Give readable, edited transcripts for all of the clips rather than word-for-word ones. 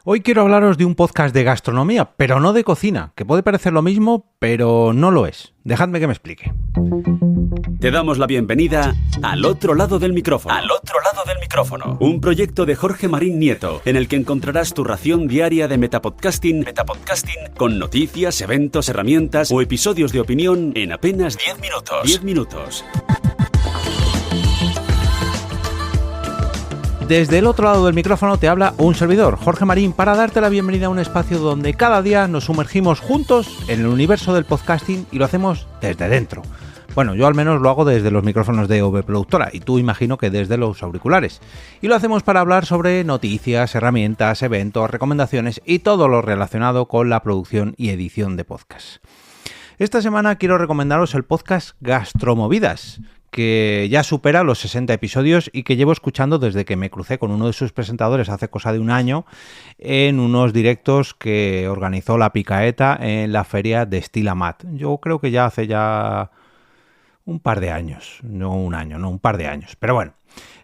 Hoy quiero hablaros de un podcast de gastronomía, pero no de cocina, que puede parecer lo mismo, pero no lo es. Dejadme que me explique. Te damos la bienvenida al otro lado del micrófono. Al otro lado del micrófono. Un proyecto de Jorge Marín Nieto, en el que encontrarás tu ración diaria de metapodcasting con noticias, eventos, herramientas o episodios de opinión en apenas 10 minutos. 10 minutos. Desde el otro lado del micrófono te habla un servidor, Jorge Marín, para darte la bienvenida a un espacio donde cada día nos sumergimos juntos en el universo del podcasting y lo hacemos desde dentro. Bueno, yo al menos lo hago desde los micrófonos de OV Productora y tú imagino que desde los auriculares. Y lo hacemos para hablar sobre noticias, herramientas, eventos, recomendaciones y todo lo relacionado con la producción y edición de podcasts. Esta semana quiero recomendaros el podcast Gastromovidas, que ya supera los 60 episodios y que llevo escuchando desde que me crucé con uno de sus presentadores hace cosa de un año en unos directos que organizó La Picaeta en la feria de Estilamat. Yo creo que ya hace un par de años, no un año, no un par de años, pero bueno.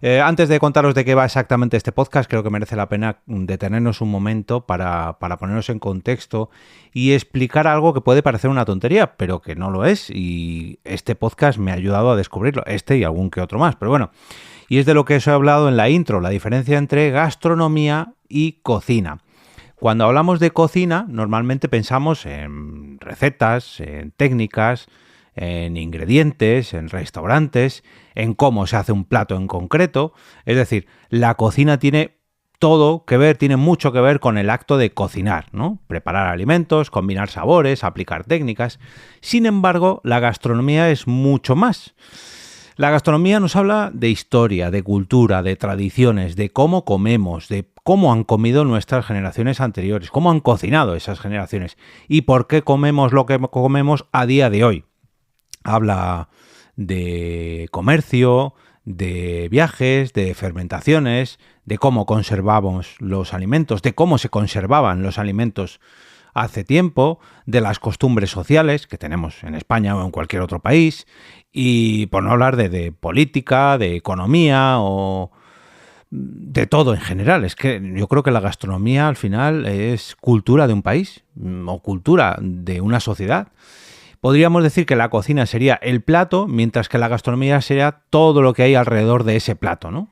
Antes de contaros de qué va exactamente este podcast, creo que merece la pena detenernos un momento para ponernos en contexto y explicar algo que puede parecer una tontería, pero que no lo es, y este podcast me ha ayudado a descubrirlo, este y algún que otro más, pero bueno. Y es de lo que os he hablado en la intro, la diferencia entre gastronomía y cocina. Cuando hablamos de cocina, normalmente pensamos en recetas, en técnicas, en ingredientes, en restaurantes, en cómo se hace un plato en concreto. Es decir, la cocina tiene todo que ver, tiene mucho que ver con el acto de cocinar, ¿no? Preparar alimentos, combinar sabores, aplicar técnicas. Sin embargo, la gastronomía es mucho más. La gastronomía nos habla de historia, de cultura, de tradiciones, de cómo comemos, de cómo han comido nuestras generaciones anteriores, cómo han cocinado esas generaciones y por qué comemos lo que comemos a día de hoy. Habla de comercio, de viajes, de fermentaciones, de cómo conservamos los alimentos, de cómo se conservaban los alimentos hace tiempo, de las costumbres sociales que tenemos en España o en cualquier otro país, y por no hablar de política, de economía o de todo en general. Es que yo creo que la gastronomía al final es cultura de un país o cultura de una sociedad. Podríamos decir que la cocina sería el plato, mientras que la gastronomía sería todo lo que hay alrededor de ese plato, ¿no?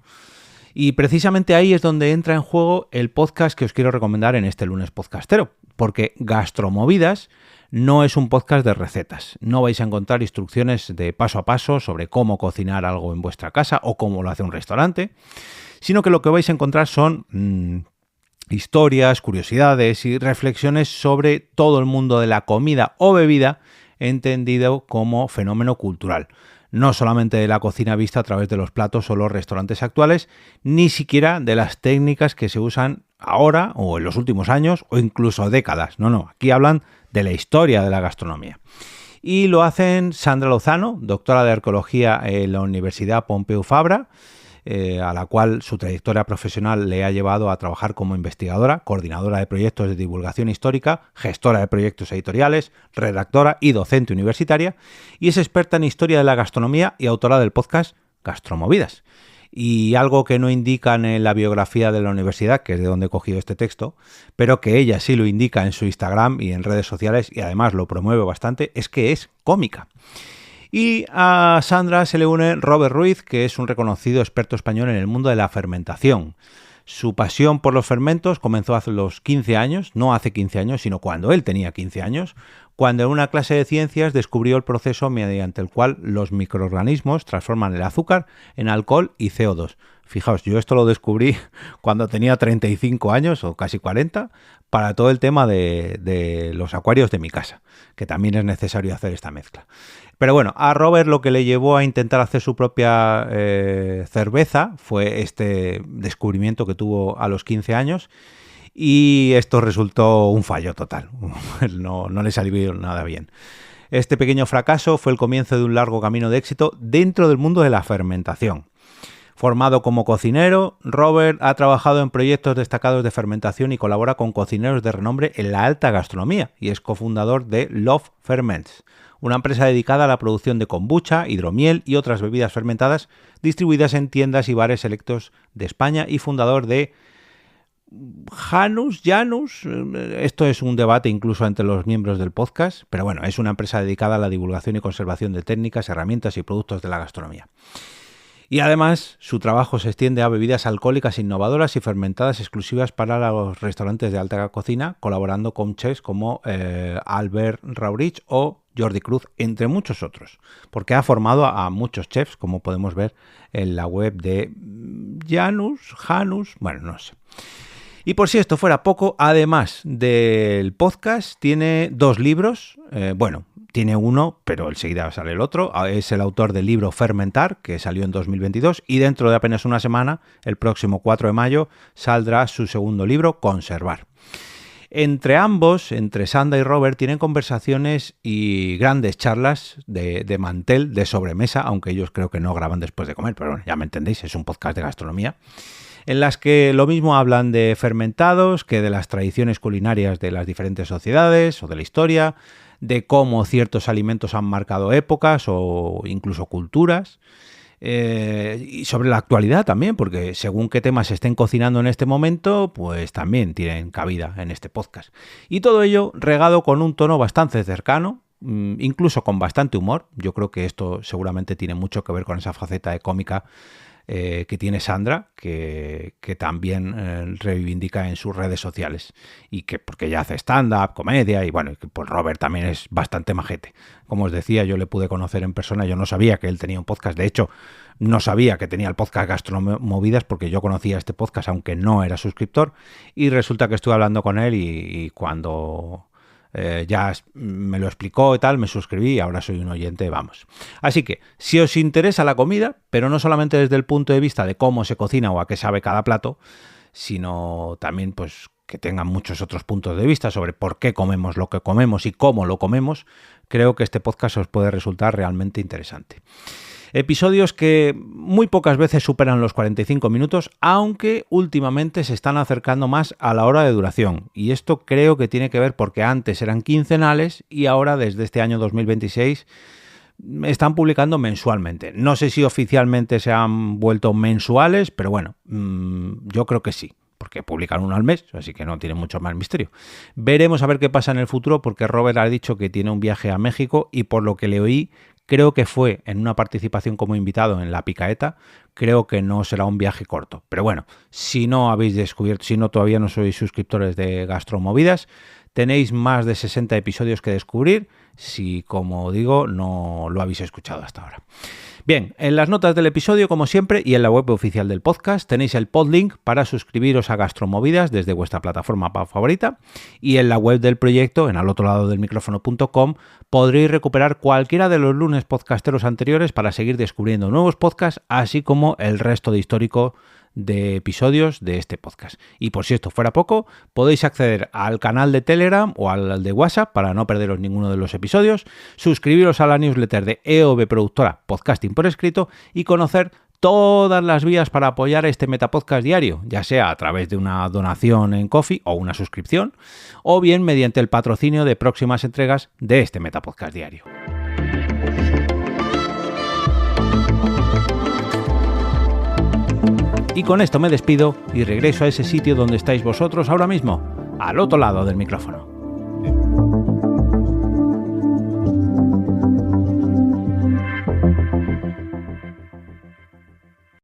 Y precisamente ahí es donde entra en juego el podcast que os quiero recomendar en este lunes podcastero, porque Gastromovidas no es un podcast de recetas. No vais a encontrar instrucciones de paso a paso sobre cómo cocinar algo en vuestra casa o cómo lo hace un restaurante, sino que lo que vais a encontrar son historias, curiosidades y reflexiones sobre todo el mundo de la comida o bebida, entendido como fenómeno cultural. No solamente de la cocina vista a través de los platos o los restaurantes actuales, ni siquiera de las técnicas que se usan ahora o en los últimos años o incluso décadas. No, aquí hablan de la historia de la gastronomía. Y lo hacen Sandra Lozano, doctora de arqueología en la Universidad Pompeu Fabra, a la cual su trayectoria profesional le ha llevado a trabajar como investigadora, coordinadora de proyectos de divulgación histórica, gestora de proyectos editoriales, redactora y docente universitaria, y es experta en historia de la gastronomía y autora del podcast Gastromovidas. Y algo que no indican en la biografía de la universidad, que es de donde he cogido este texto, pero que ella sí lo indica en su Instagram y en redes sociales, y además lo promueve bastante, es que es cómica. Y a Sandra se le une Robert Ruiz, que es un reconocido experto español en el mundo de la fermentación. Su pasión por los fermentos comenzó hace los 15 años, no hace 15 años, sino cuando él tenía 15 años, cuando en una clase de ciencias descubrió el proceso mediante el cual los microorganismos transforman el azúcar en alcohol y CO2. Fijaos, yo esto lo descubrí cuando tenía 35 años o casi 40 para todo el tema de los acuarios de mi casa, que también es necesario hacer esta mezcla. Pero bueno, a Robert lo que le llevó a intentar hacer su propia cerveza fue este descubrimiento que tuvo a los 15 años y esto resultó un fallo total, no le salió nada bien. Este pequeño fracaso fue el comienzo de un largo camino de éxito dentro del mundo de la fermentación. Formado como cocinero, Robert ha trabajado en proyectos destacados de fermentación y colabora con cocineros de renombre en la alta gastronomía y es cofundador de Love Ferments, una empresa dedicada a la producción de kombucha, hidromiel y otras bebidas fermentadas distribuidas en tiendas y bares selectos de España y fundador de Janus, esto es un debate incluso entre los miembros del podcast, pero bueno, es una empresa dedicada a la divulgación y conservación de técnicas, herramientas y productos de la gastronomía. Y además, su trabajo se extiende a bebidas alcohólicas innovadoras y fermentadas exclusivas para los restaurantes de alta cocina, colaborando con chefs como Albert Raurich o Jordi Cruz, entre muchos otros, porque ha formado a muchos chefs, como podemos ver en la web de Janus, bueno, no sé. Y por si esto fuera poco, además del podcast, tiene 2 libros, tiene uno, pero enseguida sale el otro. Es el autor del libro Fermentar, que salió en 2022, y dentro de apenas una semana, el próximo 4 de mayo, saldrá su segundo libro, Conservar. Entre ambos, entre Sandra y Robert, tienen conversaciones y grandes charlas de mantel, de sobremesa, aunque ellos creo que no graban después de comer, pero bueno, ya me entendéis, es un podcast de gastronomía, en las que lo mismo hablan de fermentados que de las tradiciones culinarias de las diferentes sociedades o de la historia, de cómo ciertos alimentos han marcado épocas o incluso culturas, y sobre la actualidad también, porque según qué temas se estén cocinando en este momento, pues también tienen cabida en este podcast. Y todo ello regado con un tono bastante cercano, incluso con bastante humor. Yo creo que esto seguramente tiene mucho que ver con esa faceta de cómica que tiene Sandra, que también reivindica en sus redes sociales, y que porque ella hace stand-up, comedia, y bueno, pues Robert también es bastante majete. Como os decía, yo le pude conocer en persona, yo no sabía que él tenía un podcast, de hecho, no sabía que tenía el podcast Gastromovidas porque yo conocía este podcast aunque no era suscriptor, y resulta que estuve hablando con él y cuando ya me lo explicó y tal, me suscribí y ahora soy un oyente, vamos. Así que, si os interesa la comida, pero no solamente desde el punto de vista de cómo se cocina o a qué sabe cada plato, sino también pues que tengan muchos otros puntos de vista sobre por qué comemos lo que comemos y cómo lo comemos, creo que este podcast os puede resultar realmente interesante. Episodios que muy pocas veces superan los 45 minutos, aunque últimamente se están acercando más a la hora de duración. Y esto creo que tiene que ver porque antes eran quincenales y ahora desde este año 2026 están publicando mensualmente. No sé si oficialmente se han vuelto mensuales, pero bueno, yo creo que sí, porque publican uno al mes, así que no tiene mucho más misterio. Veremos a ver qué pasa en el futuro, porque Robert ha dicho que tiene un viaje a México y por lo que le oí, creo que fue en una participación como invitado en La Picaeta, creo que no será un viaje corto. Pero bueno, si no habéis descubierto, si no todavía no sois suscriptores de Gastromovidas, tenéis más de 60 episodios que descubrir, si como digo no lo habéis escuchado hasta ahora. Bien, en las notas del episodio, como siempre, y en la web oficial del podcast, tenéis el podlink para suscribiros a Gastromovidas desde vuestra plataforma favorita, y en la web del proyecto, en alotroladodelmicrofono.com, podréis recuperar cualquiera de los lunes podcasteros anteriores para seguir descubriendo nuevos podcasts, así como el resto de histórico de episodios de este podcast. Y por si esto fuera poco, podéis acceder al canal de Telegram o al de WhatsApp para no perderos ninguno de los episodios, suscribiros a la newsletter de EOB Productora Podcasting por escrito y conocer todas las vías para apoyar este Metapodcast diario, ya sea a través de una donación en Ko-fi o una suscripción, o bien mediante el patrocinio de próximas entregas de este Metapodcast diario. Y con esto me despido y regreso a ese sitio donde estáis vosotros ahora mismo, al otro lado del micrófono.